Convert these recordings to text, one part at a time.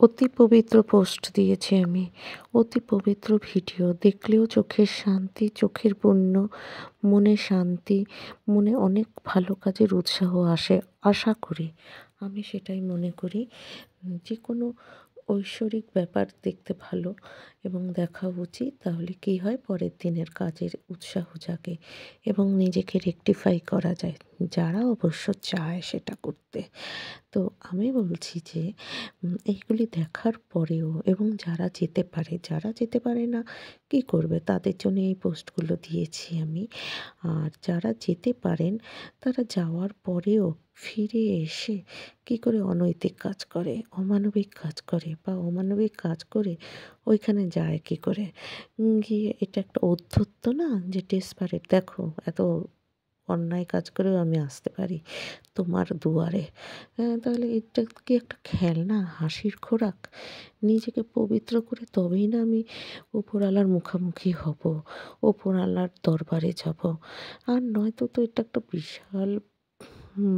অতি পবিত্র পোস্ট দিয়েছি আমি। অতি পবিত্র ভিডিও দেখলেও চোখের শান্তি, চোখের পুণ্য, মনে শান্তি, মনে অনেক ভালো কাজের উৎসাহ আসে আশা করি। আমি সেটাই মনে করি। যেকোনো ঐশ্বরিক ব্যাপার দেখতে ভালো এবং দেখা উচিত। তাহলে কী হয়, পরের দিনের কাজের উৎসাহ জাগে এবং নিজেকে রেকটিফাই করা যায়। যারা অবশ্য চায় সেটা করতে। তো আমি বলছি যে এইগুলি দেখার পরেও এবং যারা যেতে পারে না কী করবে? তাদের জন্য এই পোস্টগুলো দিয়েছি আমি। আর যারা যেতে পারেন তারা যাওয়ার পরেও ফিরে এসে কী করে অনৈতিক কাজ করে, অমানবিক কাজ করে বা অমানবিক কাজ করে ওইখানে যায় কী করে? গিয়ে এটা একটা ঔদ্ধত্য না যে ডেসপারেট দেখো এত অন্যায় কাজ করেও আমি আসতে পারি তোমার দুয়ারে। তাহলে এটা কি একটা খেলনা, হাসির খোরাক? নিজেকে পবিত্র করে তবেই না আমি উপরওয়ালার মুখামুখি হব, উপরওয়ালার দরবারে যাব। আর নয়তো তো এটা একটা বিশাল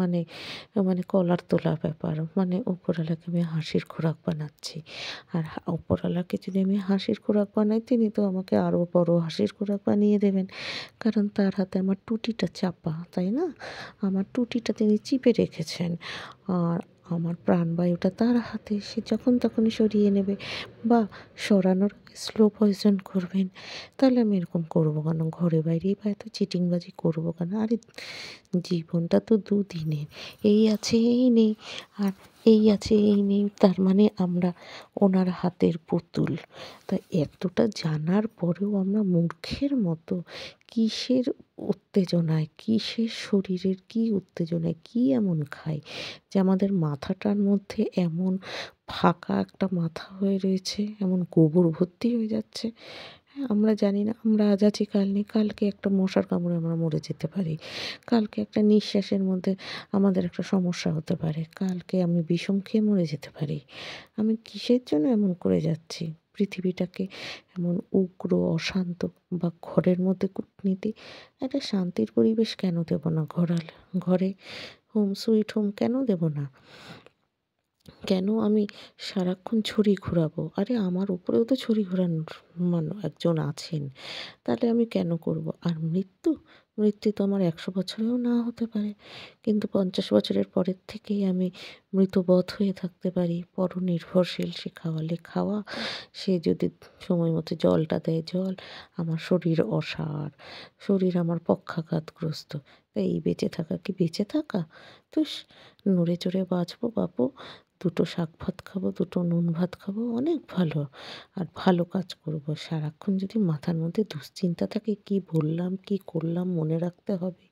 মানে মানে কলার তোলা ব্যাপার। মানে উপরওয়ালাকে আমি হাসির খোরাক বানাচ্ছি। আর উপরওয়ালাকে যদি আমি হাসির খোরাক বানাই, তিনি তো আমাকে আরও বড় হাসির খোরাক বানিয়ে দেবেন। কারণ তার হাতে আমার টুটিটা চাপা, তাই না? আমার টুটিটা তিনি চিপে রেখেছেন। আর আমার প্রাণবায়ুটা তার হাতে, সে যখন তখনই সরিয়ে নেবে বা সরানোর আগে স্লো পয়জন করবেন। তাহলে আমি এরকম করবো কেন? ঘরে বাইরেই বা এত চিটিংবাজি করবো কেন? আরে জীবনটা তো দুদিনের। এই আছে এই নেই। আর এই আছে এই নেই তার মানে আমরা ওনার হাতের পুতুল। তা এতটা জানার পরেও আমরা মূর্খের মতো কিসের উত্তেজনায়, কিসের শরীরের কী উত্তেজনায়, কী এমন খাই যে আমাদের মাথাটার মধ্যে এমন ফাঁকা একটা মাথা হয়ে রয়েছে, এমন গোবর ভর্তি হয়ে যাচ্ছে। হ্যাঁ, আমরা জানি না আমরা আজ আছি কাল নেই। কালকে একটা মশার কামড়ে আমরা মরে যেতে পারি। কালকে একটা নিঃশ্বাসের মধ্যে আমাদের একটা সমস্যা হতে পারে। কালকে আমি বিষম খেয়ে মরে যেতে পারি। আমি কিসের জন্য এমন করে যাচ্ছি? পৃথিবীটাকে এমন উগ্র, অশান্ত বা ঘরের মধ্যে কূটনীতি, একটা শান্তির পরিবেশ কেন দেব না ঘরে? হোম সুইট হোম কেন দেব না? কেন আমি সারাক্ষণ ছুরি ঘোরাবো? আরে আমার উপরেও তো ছুরি ঘোরানোর একজন আছেন। তাহলে আমি কেন করব? আর মৃত্যু তো আমার ১০০ বছরেও না হতে পারে। কিন্তু ৫০ বছরের পরের থেকেই আমি মৃতবৎ হয়ে থাকতে পারি। পরনির্ভরশীল, সে খাওয়ালে খাওয়া, সে যদি সময় মতো জলটা দেয় জল। আমার শরীর অসাড়, শরীর আমার পক্ষাঘাতগ্রস্ত। তা এই বেঁচে থাকা কি বেঁচে থাকা? ধুস! নড়ে চড়ে বাঁচবো বাপু। ২ টো শাক ভাত খাবো, ২ টো নুন ভাত খাবো, অনেক ভালো। আর ভালো কাজ করব। সারাক্ষণ যদি মাথার মধ্যে দুশ্চিন্তা থাকে, কী বললাম, কী করলাম মনে রাখতে হবে।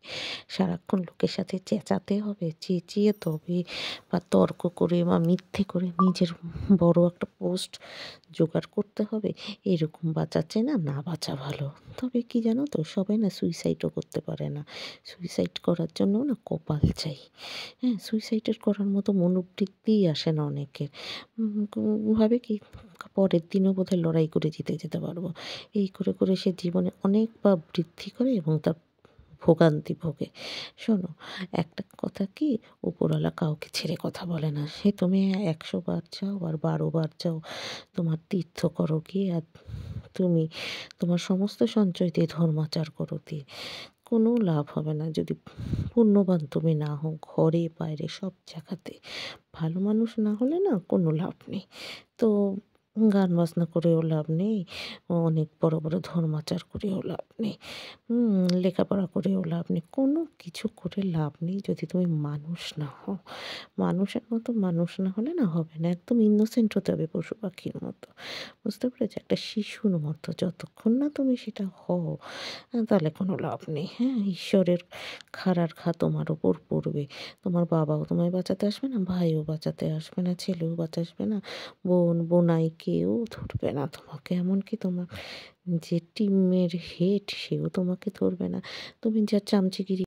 সারাক্ষণ লোকের সাথে চেঁচাতে হবে, চেঁচিয়ে তবে বা তর্ক করে বা মিথ্যে করে নিজের বড় একটা পোস্ট জোগাড় করতে হবে। এরকম বাঁচার চেয়ে না বাঁচা ভালো। তবে কি জানো তো, সবাই না সুইসাইডও করতে পারে না। সুইসাইড করার জন্য না কপাল চাই। হ্যাঁ, সুইসাইডের করার মতো মনোবৃত্তিই আসে না অনেকের। ভাবে কি পরের দিনও বোধহয় লড়াই করে জিতে যেতে পারবো। এই করে সে জীবনে অনেক পাপ বৃদ্ধি করে এবং তার ভোগান্তি ভোগে। শোনো, একটা কথা কি, উপরওয়ালা কাউকে ছেড়ে কথা বলে না। সে তুমি ১০০ বার যাও আর ১২ বার যাও, তোমার তীর্থ করো গিয়ে আর তুমি তোমার সমস্ত সঞ্চয় দিয়ে ধর্মাচার করো দিয়ে। কোনো লাভ হবে না যদি পুণ্যবান তুমি না হও। ঘরে বাইরে সব জায়গাতে ভালো মানুষ না হলে না কোনো লাভ নেই। তো গান বাজনা করেও লাভ নেই, অনেক বড় ধর্মাচার করেও লাভ নেই, লেখাপড়া করেও লাভ নেই, কোনো কিছু করে লাভ নেই যদি তুমি মানুষ না হও। মানুষের মতো মানুষ না হলে না হবে না। একদম ইনোসেন্ট হতে হবে, পশু পাখির মতো। বুঝতে পেরেছো? একটা শিশুর মতো যতক্ষণ না তুমি সেটা হও, তাহলে কোনো লাভ নেই। হ্যাঁ, ঈশ্বরের খাড়ার ঘা তোমার ওপর পড়বে। তোমার বাবাও তোমায় বাঁচাতে আসবে না, ভাইও বাঁচাতে আসবে না, ছেলেও বাঁচাবে না, বোনাই কেউ ধরবে না তোমাকে। এমনকি তোমার যে টিমের হেড সেও তোমাকে ধরবে না। তুমি যার চামচিগিরি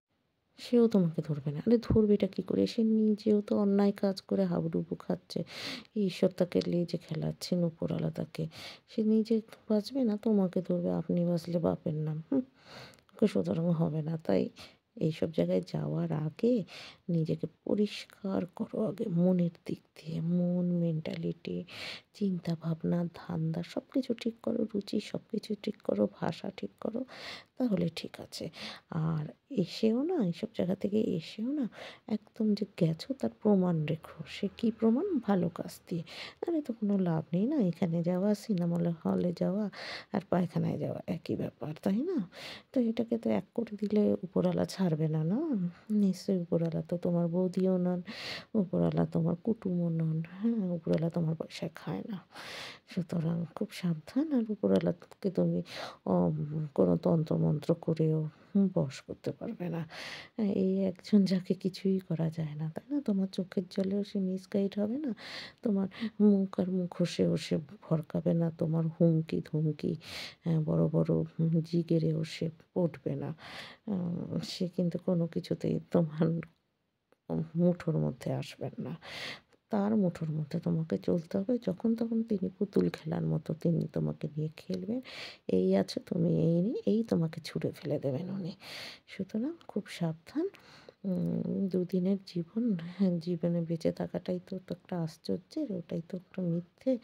সেও তোমাকে ধরবে না। আরে ধরবেটা কী করে? সে নিজেও তো অন্যায় কাজ করে হাবুডুবু খাচ্ছে। ঈশ্বর তাকে লেজে খেলাচ্ছেন, উপরওয়ালা তাকে। সে নিজে বাঁচবে না, তোমাকে ধরবে। আপনি বাঁচলে বাপের নাম। সুতরাং হবে না। তাই এইসব জায়গায় যাওয়ার আগে নিজেকে পরিষ্কার করো আগে মনের দিক দিয়ে। মন, মেন্টালিটি, চিন্তাভাবনা, ধান্দা সবকিছু ঠিক করো, রুচি সবকিছু ঠিক করো, ভাষা ঠিক করো। তাহলে ঠিক আছে। আর এসেও না এইসব জায়গা থেকে এসেও না একদম যে গেছো তার প্রমাণ রেখো। সে কী প্রমাণ? ভালো কাজ দিয়ে। নাহলে তো কোনো লাভ নেই না? এখানে যাওয়া, সিনেমা হলে যাওয়া আর পায়খানায় যাওয়া একই ব্যাপার, তাই না? তো এটাকে তো এক করে দিলে উপরওয়ালা ছাড়বে না, না? নিশ্চয়ই উপরওয়ালা তো তোমার বৌদিও নন, উপরওয়ালা তোমার কুটুমও নন, হ্যাঁ? উপরওয়ালা তোমার পয়সায় খায় না। সুতরাং খুব সাবধান আর উপরওয়ালাকে তুমি কোনো তন্ত্রমন্ত্র করেও বশ করতে পারবে না। এই একজন যাকে কিছুই করা যায় না, তাই না? তোমার চোখের জলেও সে মিসগাইড হবে না। তোমার মুখ আর মুখোশেও সে ভড়কাবে না। তোমার হুমকি-ধমকি বড়, বড় জিগেরেও সে পড়বে না। আ সে কিন্তু কোনো কিছুতেই তোমার মুঠোর মধ্যে আসবেন না। তার মুঠোর মধ্যে তোমাকে চলতে হবে। যখন তখন তিনি পুতুল খেলার মতো তিনি তোমাকে নিয়ে খেলবেন। এই আছো তুমি এই নেই, এই তোমাকে ছুঁড়ে ফেলে দেবেন উনি। সুতরাং খুব সাবধান। দুদিনের জীবন, হ্যাঁ, জীবনে বেঁচে থাকাটাই তো একটা আশ্চর্যের, ওটাই তো একটা মিথ্যে,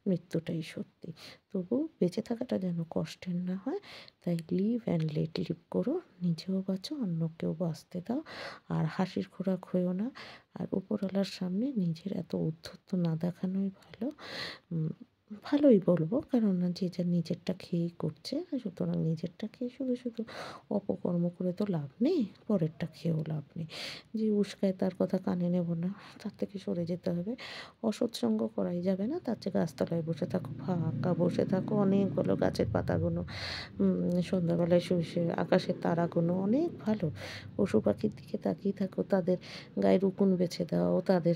মৃত্যুটাই সত্যি। তবুও বেঁচে থাকাটা যেন কষ্টের না হয়, তাই লিভ অ্যান্ড লেট লিভ করো। নিজেও বাঁচো, অন্যকেও বাঁচতে দাও। আর হাসির খোরাক হইও না। আর উপরওয়ালার সামনে নিজের এত উদ্ধত্ত না দেখানোই ভালো। উম ভালোই বলব। কারণ যে যার নিজেরটা খেয়েই করছে। সুতরাং নিজেরটা খেয়ে শুধু অপকর্ম করে তো লাভ নেই, পরেরটা খেয়েও লাভ নেই। যে উস্কায় তার কথা কানে নেব না, তার থেকে সরে যেতে হবে। অসৎসঙ্গ করাই যাবে না, তার চেয়ে গাছতলায় বসে থাকো, ফাঁকা বসে থাকো, অনেক ভালো গাছের পাতা গোনো, সন্ধ্যাবেলায় শুয়ে, শুয়ে আকাশের তারা গোনো, অনেক ভালো। পশু পাখির দিকে তাকিয়ে থাকো, তাদের গায়ের উকুন বেছে দাও, তাদের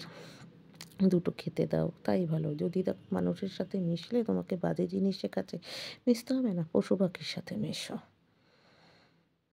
দুটো খেতে দাও, তাই ভালো। যদি দেখো মানুষের সাথে মিশলে তোমাকে বাজে জিনিস শেখাচ্ছে, মিশতে হবে না, পশু পাখির সাথে মেশো।